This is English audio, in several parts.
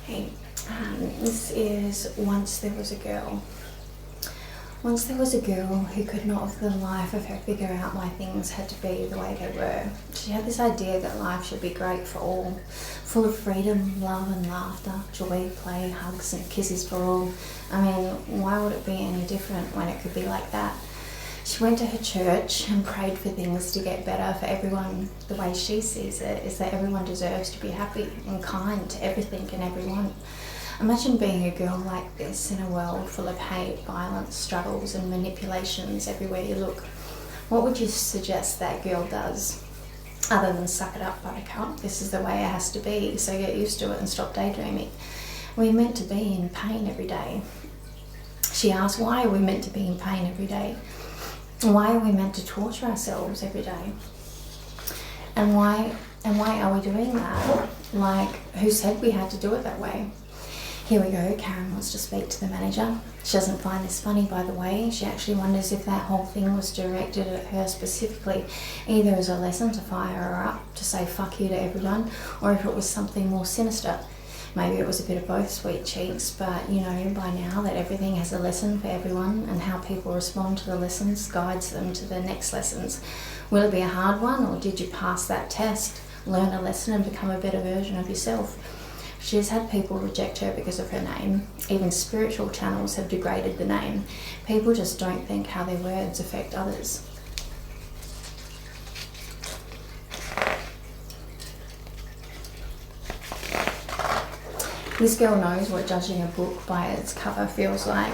Hey, this is Once There Was a Girl. Once there was a girl who could not for the life of her figure out why things had to be the way they were. She had this idea that life should be great for all, full of freedom, love and laughter, joy, play, hugs and kisses for all. I mean, why would it be any different when it could be like that? She went to her church and prayed for things to get better for everyone. The way she sees it is that everyone deserves to be happy and kind to everything and everyone. Imagine being a girl like this in a world full of hate, violence, struggles and manipulations everywhere you look. What would you suggest that girl does? Other than suck it up, buttercup, this is the way it has to be, so get used to it and stop daydreaming. We're meant to be in pain every day. She asked, why are we meant to be in pain every day? Why are we meant to torture ourselves every day? And why are we doing that? Like, who said we had to do it that way? Here we go, Karen wants to speak to the manager. She doesn't find this funny, by the way. She actually wonders if that whole thing was directed at her specifically, either as a lesson to fire her up, to say fuck you to everyone, or if it was something more sinister. Maybe it was a bit of both, sweet cheeks, but you know by now that everything has a lesson for everyone, and how people respond to the lessons guides them to the next lessons. Will it be a hard one, or did you pass that test, learn a lesson and become a better version of yourself? She has had people reject her because of her name. Even spiritual channels have degraded the name. People just don't think how their words affect others. This girl knows what judging a book by its cover feels like.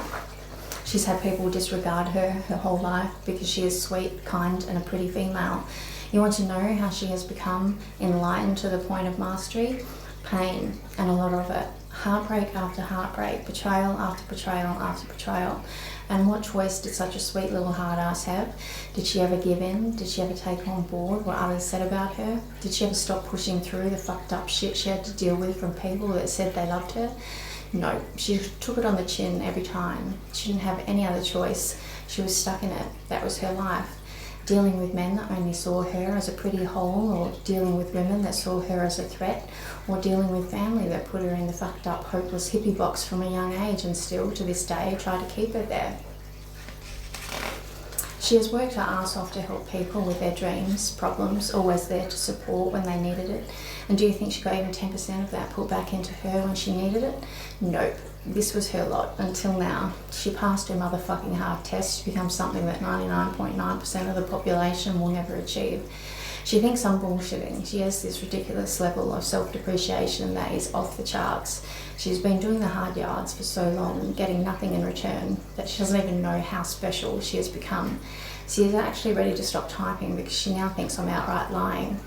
She's had people disregard her whole life because she is sweet, kind and a pretty female. You want to know how she has become enlightened to the point of mastery? Pain, and a lot of it. Heartbreak after heartbreak, betrayal after betrayal after betrayal. And what choice did such a sweet little hard ass have? Did she ever give in? Did she ever take on board what others said about her? Did she ever stop pushing through the fucked up shit she had to deal with from people that said they loved her? No, she took it on the chin every time. She didn't have any other choice. She was stuck in it. That was her life. Dealing with men that only saw her as a pretty hole, or dealing with women that saw her as a threat, or dealing with family that put her in the fucked up, hopeless hippie box from a young age and still, to this day, try to keep her there. She has worked her ass off to help people with their dreams, problems, always there to support when they needed it. And do you think she got even 10% of that put back into her when she needed it? Nope. This was her lot until now. She passed her motherfucking hard test to become something that 99.9% of the population will never achieve. She thinks I'm bullshitting. She has this ridiculous level of self-depreciation that is off the charts. She's been doing the hard yards for so long, getting nothing in return, that she doesn't even know how special she has become. She is actually ready to stop typing because she now thinks I'm outright lying.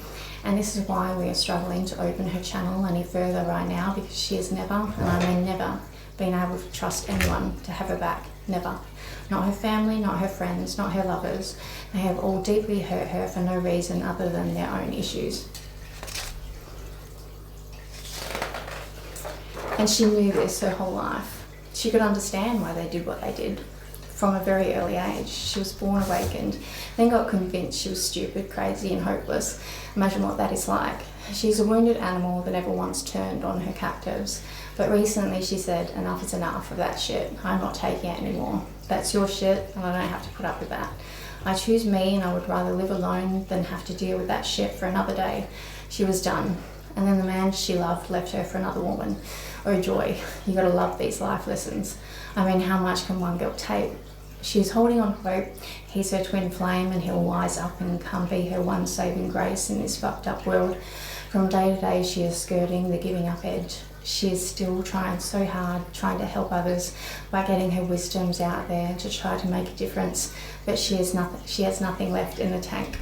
And this is why we are struggling to open her channel any further right now, because she has never, and I mean never, been able to trust anyone to have her back. Never. Not her family, not her friends, not her lovers. They have all deeply hurt her for no reason other than their own issues. And she knew this her whole life. She could understand why they did what they did. From a very early age, she was born awakened, then got convinced she was stupid, crazy and hopeless. Imagine what that is like. She's a wounded animal that never once turned on her captives. But recently she said, enough is enough of that shit. I'm not taking it anymore. That's your shit and I don't have to put up with that. I choose me, and I would rather live alone than have to deal with that shit for another day. She was done. And then the man she loved left her for another woman. Oh joy, you gotta love these life lessons. I mean, how much can one girl take? She's holding on hope. He's her twin flame and he'll wise up and come be her one saving grace in this fucked up world. From day to day she is skirting the giving up edge. She is still trying so hard, trying to help others by getting her wisdoms out there to try to make a difference, but she has nothing left in the tank.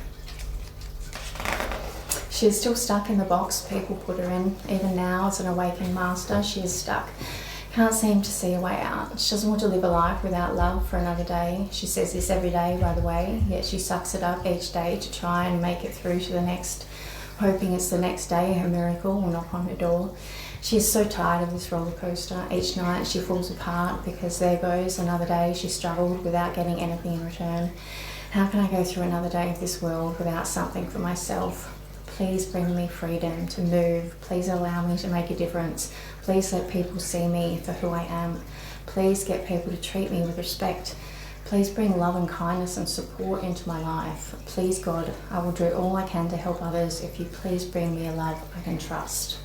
She is still stuck in the box people put her in. Even now, as an awakened master, she is stuck. Can't seem to see a way out. She doesn't want to live a life without love for another day. She says this every day, by the way, yet she sucks it up each day to try and make it through to the next, hoping it's the next day her miracle will knock on her door. She is so tired of this roller coaster. Each night she falls apart because there goes another day she struggled without getting anything in return. How can I go through another day of this world without something for myself? Please bring me freedom to move. Please allow me to make a difference. Please let people see me for who I am. Please get people to treat me with respect. Please bring love and kindness and support into my life. Please, God, I will do all I can to help others if you please bring me a love I can trust.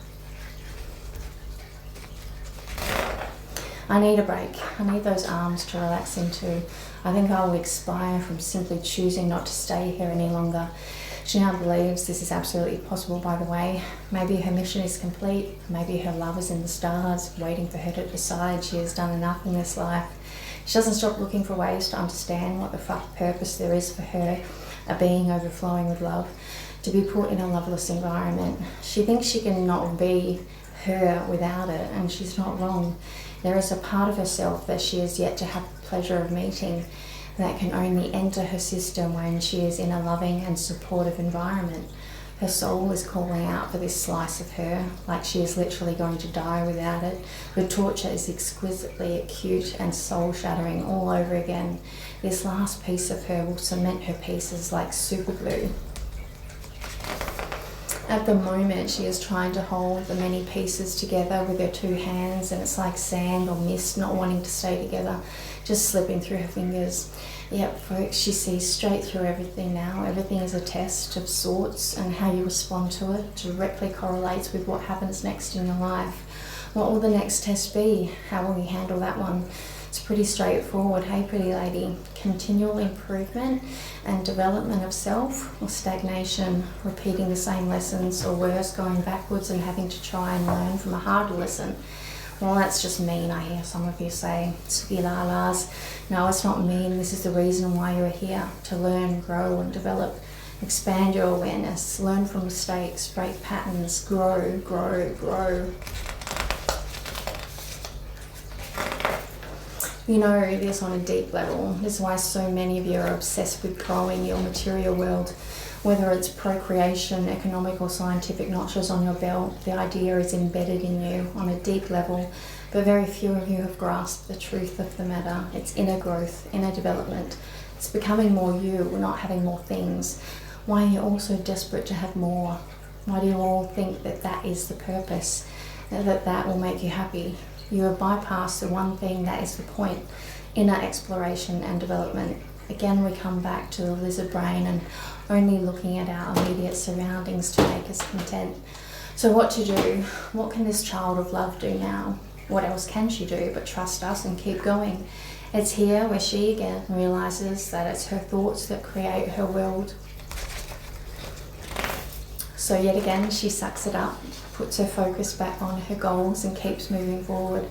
I need a break. I need those arms to relax into. I think I will expire from simply choosing not to stay here any longer. She now believes this is absolutely possible, by the way. Maybe her mission is complete. Maybe her love is in the stars, waiting for her to decide she has done enough in this life. She doesn't stop looking for ways to understand what the fuck purpose there is for her, a being overflowing with love, to be put in a loveless environment. She thinks she cannot be her without it, and she's not wrong. There is a part of herself that she has yet to have the pleasure of meeting that can only enter her system when she is in a loving and supportive environment. Her soul is calling out for this slice of her, like she is literally going to die without it. The torture is exquisitely acute and soul-shattering all over again. This last piece of her will cement her pieces like super glue. At the moment, she is trying to hold the many pieces together with her two hands, and it's like sand or mist not wanting to stay together, just slipping through her fingers. Yep, folks, she sees straight through everything now. Everything is a test of sorts, and how you respond to it directly correlates with what happens next in your life. What will the next test be? How will you handle that one? It's pretty straightforward, hey pretty lady. Continual improvement and development of self, or stagnation, repeating the same lessons, or worse, going backwards and having to try and learn from a harder lesson. Well, that's just mean, I hear some of you say. Ski-la-las. No, it's not mean. This is the reason why you're here, to learn, grow and develop. Expand your awareness, learn from mistakes, break patterns, grow, grow, grow. You know this on a deep level. This is why so many of you are obsessed with growing your material world. Whether it's procreation, economic or scientific notches on your belt, the idea is embedded in you on a deep level, but very few of you have grasped the truth of the matter. It's inner growth, inner development. It's becoming more you, not having more things. Why are you all so desperate to have more? Why do you all think that that is the purpose, that will make you happy? You have bypassed the one thing that is the point, inner exploration and development. Again, we come back to the lizard brain and only looking at our immediate surroundings to make us content. So what to do? What can this child of love do now? What else can she do but trust us and keep going? It's here where she again realizes that it's her thoughts that create her world. So yet again, she sucks it up, puts her focus back on her goals and keeps moving forward.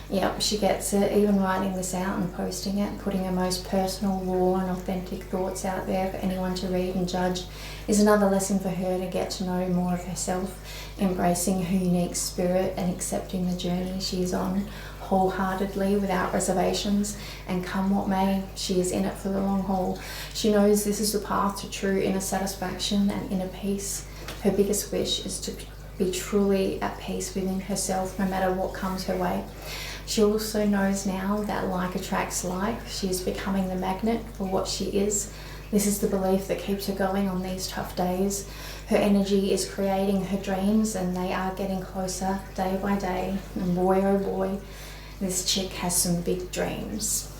Yep, she gets it, even writing this out and posting it, putting her most personal, raw and authentic thoughts out there for anyone to read and judge is another lesson for her to get to know more of herself, embracing her unique spirit and accepting the journey she is on wholeheartedly without reservations, and come what may, she is in it for the long haul. She knows this is the path to true inner satisfaction and inner peace. Her biggest wish is to be truly at peace within herself no matter what comes her way. She also knows now that like attracts like. She is becoming the magnet for what she is. This is the belief that keeps her going on these tough days. Her energy is creating her dreams, and they are getting closer day by day. And boy, oh boy, this chick has some big dreams.